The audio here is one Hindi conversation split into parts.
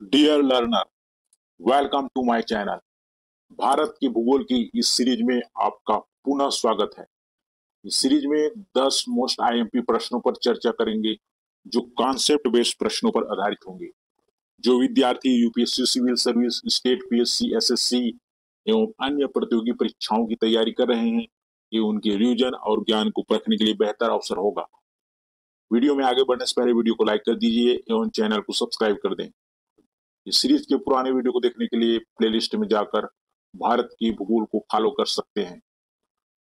Dear learner, welcome to my channel. Bharat की भूगोल की इस सीरीज में आपका पुनः स्वागत है। इस सीरीज में 10 मोस्ट आईएमपी प्रश्नों पर चर्चा करेंगे जो कॉन्सेप्ट बेस्ड प्रश्नों पर आधारित होंगे। जो विद्यार्थी UPSC civil service, state PSC, SSC एवं अन्य प्रतियोगी परीक्षाओं की तैयारी कर रहे हैं, ये उनके रिवीजन और ज्ञान को परखने के लिए बेहतर अवसर होगा। वीडियो में आगे बढ़ने से पहले वीडियो को लाइक कर दीजिए एवं चैनल को सब्सक्राइब कर दें। इस सीरीज के पुराने वीडियो को देखने के लिए प्लेलिस्ट में जाकर भारत की भूगोल को फॉलो कर सकते हैं।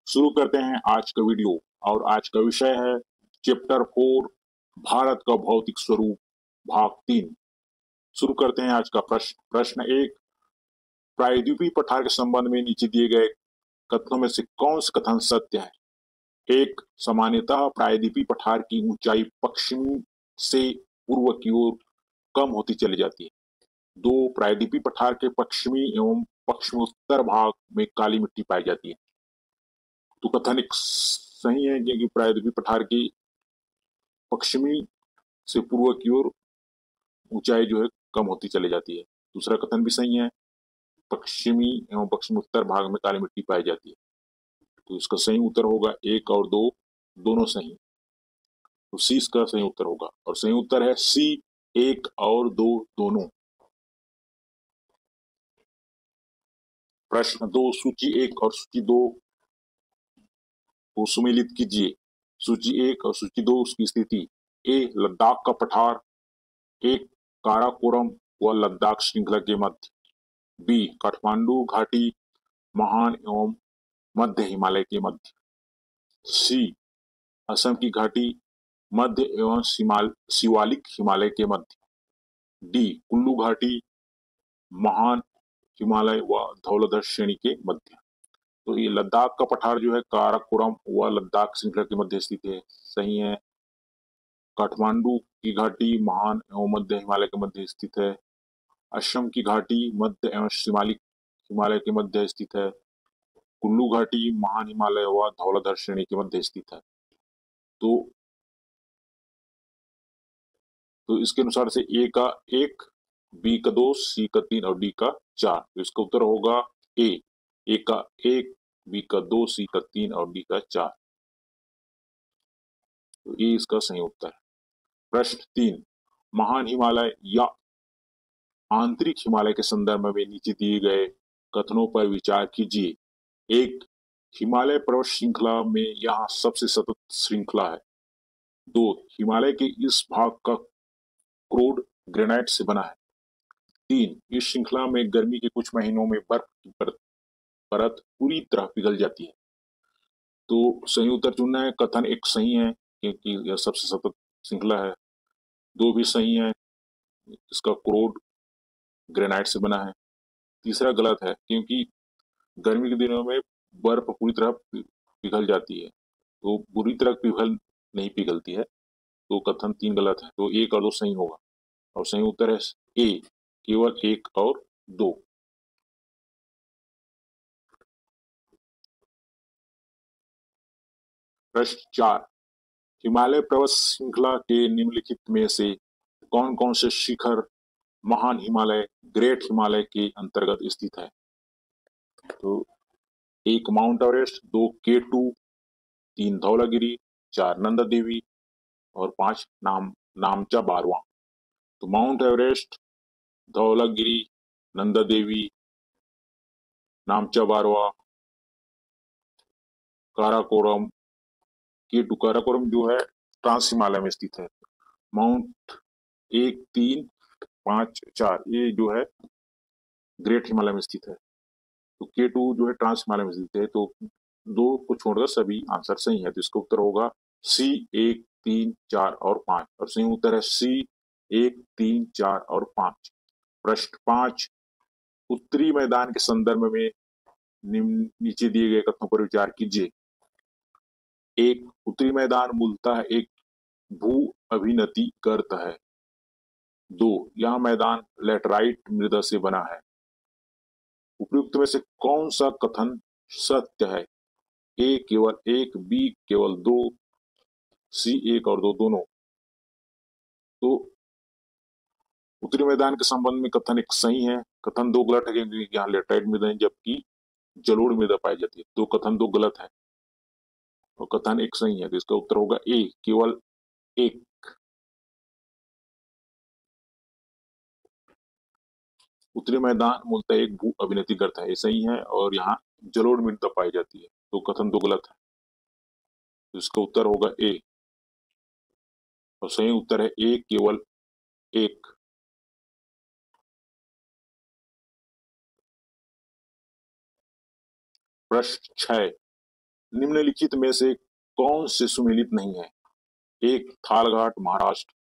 शुरू करते हैं आज का वीडियो और आज का विषय है चैप्टर 4 भारत का भौतिक स्वरूप भाग 3। शुरू करते हैं आज का प्रश्न 1। प्रायद्वीपीय पठार के संबंध में नीचे दिए गए कथनों में से कौन सा कथन सत्य है? 1. सामान्यतः प्रायद्वीपीय पठार की ऊंचाई पश्चिम से पूर्व की ओर कम होती चली जाती है। 2. प्रायद्वीपीय पठार के पश्चिमी एवं पश्चिमोत्तर भाग में काली मिट्टी पाई जाती है। तो कथन एक सही है क्योंकि प्रायद्वीपीय पठार की पश्चिमी से पूर्व की ओर ऊंचाई जो है कम होती चली जाती है। दूसरा कथन भी सही है, पश्चिमी एवं पश्चिमोत्तर भाग में काली मिट्टी पाई जाती है। तो इसका सही उत्तर होगा 1 और 2 दोनों सही। तो सी इसका सही उत्तर होगा और सही उत्तर है सी 1 और 2 दोनों। प्रश्न 2। सूची 1 और सूची 2 को सुमेलित कीजिए। सूची 1 और सूची 2 उसकी स्थिति। ए. लद्दाख का पठार, एक काराकोरम व लद्दाख श्रृंखला के मध्य। बी. काठमांडू घाटी महान एवं मध्य हिमालय के मध्य। सी. असम की घाटी मध्य एवं शिवालिक हिमालय के मध्य। डी. कुल्लू घाटी महान हिमालय व धौलाधर श्रेणी के मध्य। तो ये लद्दाख का पठार जो है काराकोरम व लद्दाख श्रृंखला के मध्य स्थित है, सही है। काठमांडू की घाटी महान एवं मध्य हिमालय के मध्य स्थित है। असम की घाटी मध्य एवं शिमालिक हिमालय के मध्य स्थित है। कुल्लू घाटी महान हिमालय व धौलाधर श्रेणी के मध्य स्थित है। तो इसके अनुसार से ए का 1, बी का 2, सी का 3 और डी का 4। तो इसका उत्तर होगा ए का 1, बी का 2, सी का 3 और डी का 4। तो ये इसका सही उत्तर है। प्रश्न 3। महान हिमालय या आंतरिक हिमालय के संदर्भ में नीचे दिए गए कथनों पर विचार कीजिए। 1. हिमालय पर्वत श्रृंखला में यहाँ सबसे सतत श्रृंखला है। 2. हिमालय के इस भाग का क्रोड ग्रेनाइट से बना है। 3. इस श्रृंखला में गर्मी के कुछ महीनों में बर्फ की परत पूरी तरह पिघल जाती है। तो सही उत्तर चुनना है। कथन 1 सही है क्योंकि यह सबसे सतत श्रृंखला है। 2 भी सही है, इसका क्रोड ग्रेनाइट से बना है। तीसरा गलत है क्योंकि गर्मी के दिनों में बर्फ पूरी तरह पिघल जाती है, तो पूरी तरह नहीं पिघलती है। तो कथन 3 गलत है। तो 1 और 2 सही होगा और सही उत्तर है ए, केवल 1 और 2। प्रश्न 4। हिमालय पर्वत श्रृंखला के निम्नलिखित में से कौन कौन से शिखर महान हिमालय, ग्रेट हिमालय के अंतर्गत स्थित है? तो 1 Mount Everest, 2 K2, 3 Dhaulagiri, 4 Nanda Devi और 5 नामचा बारवा। तो Mount Everest, Dhaulagiri, Nanda Devi, Namcha Barwa, Karakoram. K2 Karakoram जो है ट्रांस हिमालय में स्थित है। माउंट 1, 3, 5, 4 ये जो है ग्रेट हिमालय में स्थित है। तो K2 जो है ट्रांस हिमालय में स्थित है। तो 2 को छोड़कर सभी आंसर सही है। तो इसका उत्तर होगा सी 1, 3, 4 और 5 और सही उत्तर है सी 1, 3, 4 और 5। प्रश्न 5। उत्तरी मैदान के संदर्भ में नीचे दिए गए कथनों पर विचार कीजिए। 1. उत्तरी मैदान मूलतः एक भू अभिनति गर्त है। 2. यह मैदान लेटराइट मृदा से बना है। उपयुक्त में से कौन सा कथन सत्य है? ए केवल 1, बी केवल 2, सी 1 और 2 दोनों। तो उत्तरी मैदान के संबंध में कथन एक सही है, कथन दो गलत है, क्योंकि यहाँ लेटराइट मृदा है जबकि जलोढ़ मृदा पाई जाती है। तो कथन दो गलत है और कथन एक सही है, तो इसका उत्तर होगा ए, केवल एक। उत्तरी मैदान मूलतः एक भू अभिनति करता है, ये सही है, और यहाँ जलोढ़ मृदा पाई जाती है, तो कथन दो गलत है, तो इसका उत्तर होगा ए, और सही उत्तर है ए, केवल एक। प्रश्न 6, निम्नलिखित में से कौन से सुमेलित नहीं है? एक, थालघाट महाराष्ट्र,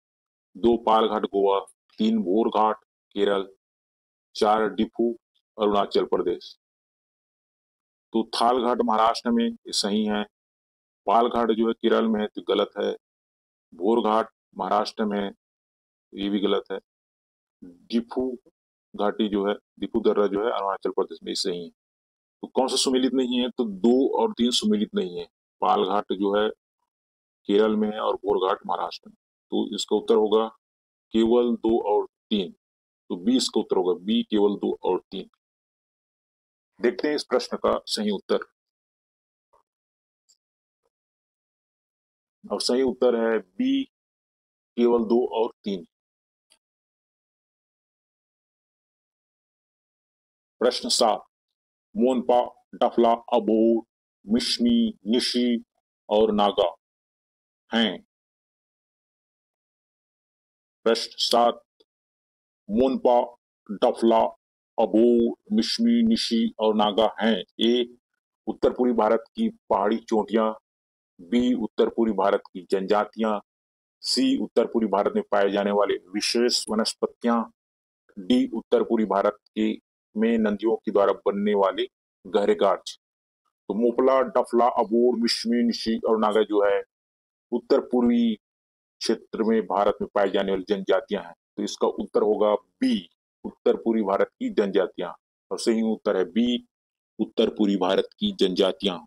दो, पालघाट गोवा, तीन, बोरघाट केरल, चार, डिफू अरुणाचल प्रदेश। तो थालघाट महाराष्ट्र में ये सही है, पालघाट जो है केरल में है तो गलत है, बोरघाट महाराष्ट्र में है ये भी गलत है, डिफू घाटी जो है, डिफू दर्रा जो है अरुणाचल प्रदेश में, सही है। तो कौन सा सुमेलित नहीं है? तो दो और तीन सुमेलित नहीं है, पालघाट जो है केरल में है और बोरघाट महाराष्ट्र में, तो इसका उत्तर होगा केवल दो और तीन, तो बी इसका उत्तर होगा, बी केवल दो और तीन। देखते हैं इस प्रश्न का सही उत्तर, और सही उत्तर है बी, केवल दो और तीन। प्रश्न 7, मोनपा, डफला, अबोर, मिश्मी, निशी और नागा हैं। प्रश्न 7, मोनपा, डफला, अबोर, मिश्मी, निशी और नागा हैं। ए, उत्तर पूर्वी भारत की पहाड़ी चोटियां, बी, उत्तर पूर्वी भारत की जनजातियां, सी, उत्तर पूर्वी भारत में पाए जाने वाले विशेष वनस्पतियां, डी, उत्तर पूर्वी भारत के में नदियों के द्वारा बनने वाले गहरे गार्च। तो मोपला, डफला, अबोर, मिश्मी, निशी और नागा जो है उत्तर पूर्वी क्षेत्र में भारत में पाई जाने वाली जनजातियां हैं, तो इसका उत्तर होगा बी, उत्तर पूर्वी भारत की जनजातियां, और सही उत्तर है बी, उत्तर पूर्वी भारत की जनजातियां।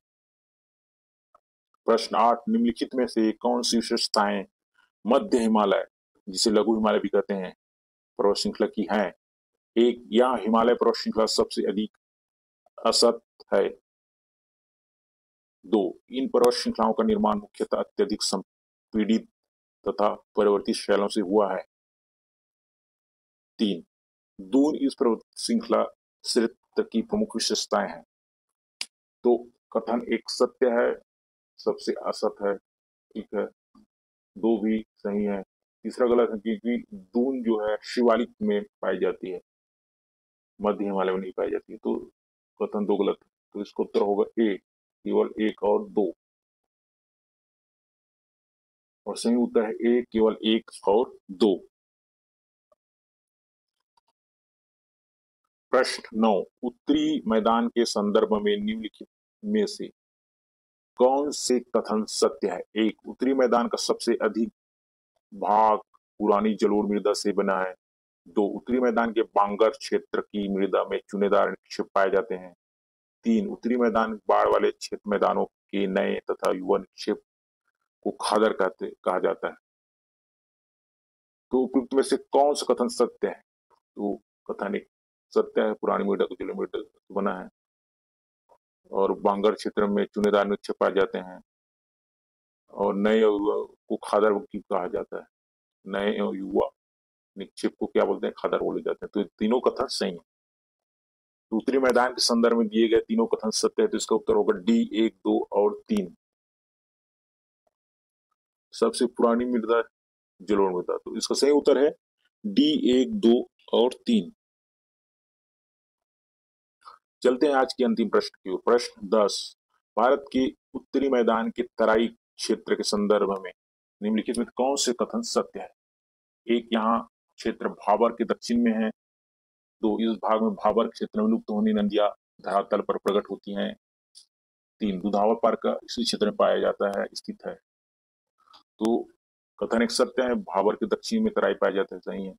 प्रश्न 8, निम्नलिखित में से कौन सी विशेषताएं मध्य हिमालय, जिसे लघु हिमालय भी कहते हैं, पर्वत श्रृंखला की हैं? एक, यह हिमालय पर्वत श्रृंखला सबसे अधिक असत है। दो, इन पर्वत श्रृंखलाओं का निर्माण मुख्यतः अत्यधिक संपीड़ित तथा परिवर्तित शैलों से हुआ है। तीन, दून इस पर्वत श्रृंखला क्षेत्र की प्रमुख विशेषताएं हैं। तो कथन एक सत्य है, सबसे असत है, ठीक है, दो भी सही है, तीसरा गलत है क्योंकि दून जो है शिवालिक में पाई जाती है, मध्य हिमालय में नहीं पाई जाती है, तो कथन दो गलत है, तो इसका उत्तर होगा ए, केवल एक और दो, और सही उत्तर है ए, केवल एक और दो। प्रश्न 9, उत्तरी मैदान के संदर्भ में निम्नलिखित में से कौन से कथन सत्य है? एक, उत्तरी मैदान का सबसे अधिक भाग पुरानी जलोढ़ मृदा से बना है। दो, उत्तरी मैदान के बांगर क्षेत्र की मृदा में चुनेदार निक्षेप पाए जाते हैं। तीन, उत्तरी मैदान बाढ़ वाले क्षेत्र मैदानों के नए तथा युवा निक्षेप को खादर कहा जाता है। तो उपयुक्त में से कौन सा कथन सत्य है? तो कथन एक सत्य है, पुरानी मृदा को जलोढ़ मृदा से बना है और बांगर क्षेत्र में चुनेदार निक्षेप पाए जाते हैं, और नए युवा को खादर की कहा जाता है, नए युवा निक्षेप को क्या बोलते हैं? खादर बोले जाते हैं। तो तीनों कथन सही है। तो उत्तरी मैदान के संदर्भ में दिए गए तीनों कथन सत्य है, तो इसका उत्तर होगा डी, एक, दो और तीन। सबसे पुरानी मृदा जलोढ़ मृदा, तो इसका सही उत्तर है डी, एक, दो और तीन। चलते हैं आज के अंतिम प्रश्न की ओर। प्रश्न 10, भारत के उत्तरी मैदान के तराई क्षेत्र के संदर्भ में निम्नलिखित में कौन से कथन सत्य है? एक, यहाँ क्षेत्र भाबर के दक्षिण में है। दो, इस भाग में भाबर क्षेत्र में लुप्त होने नदियां धरातल पर प्रकट होती हैं। तीन, दुधावा पार्क इसी क्षेत्र में पाया जाता है, स्थित है। तो कथन एक सत्य है, भाबर के दक्षिण में तराई पाया जाता है, सही है।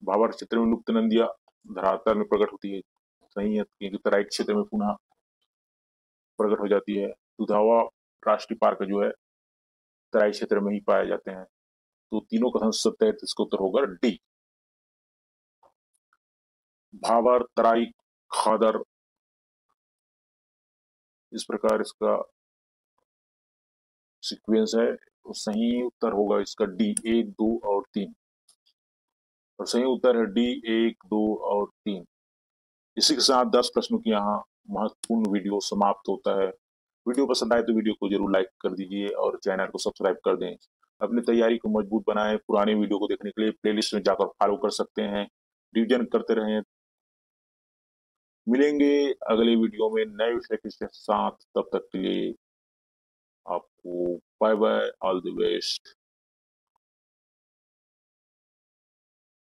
भाबर क्षेत्र में लुप्त नदियां धरातल में प्रकट होती है, सही है, क्योंकि तराई क्षेत्र में पुनः प्रकट हो जाती है। दुधावा राष्ट्रीय पार्क जो है तराई क्षेत्र में ही पाए जाते हैं। तो तीनों कथन सत्य है, तो इसका उत्तर होगा डी। भाबर, तराई, खादर, इस प्रकार इसका सीक्वेंस है। तो सही उत्तर होगा इसका डी, 1, 2 और 3। और सही उत्तर है डी, 1, 2 और 3। इसी के साथ 10 प्रश्नों की यहाँ महत्वपूर्ण वीडियो समाप्त होता है। वीडियो पसंद आए तो वीडियो को जरूर लाइक कर दीजिए और चैनल को सब्सक्राइब कर दें। अपनी तैयारी को मजबूत बनाएं। पुराने वीडियो को देखने के लिए प्लेलिस्ट में जाकर फॉलो कर सकते हैं। रिवीजन करते रहें। मिलेंगे अगले वीडियो में नए विषय के साथ। तब तक के लिए आपको bye bye, all the best.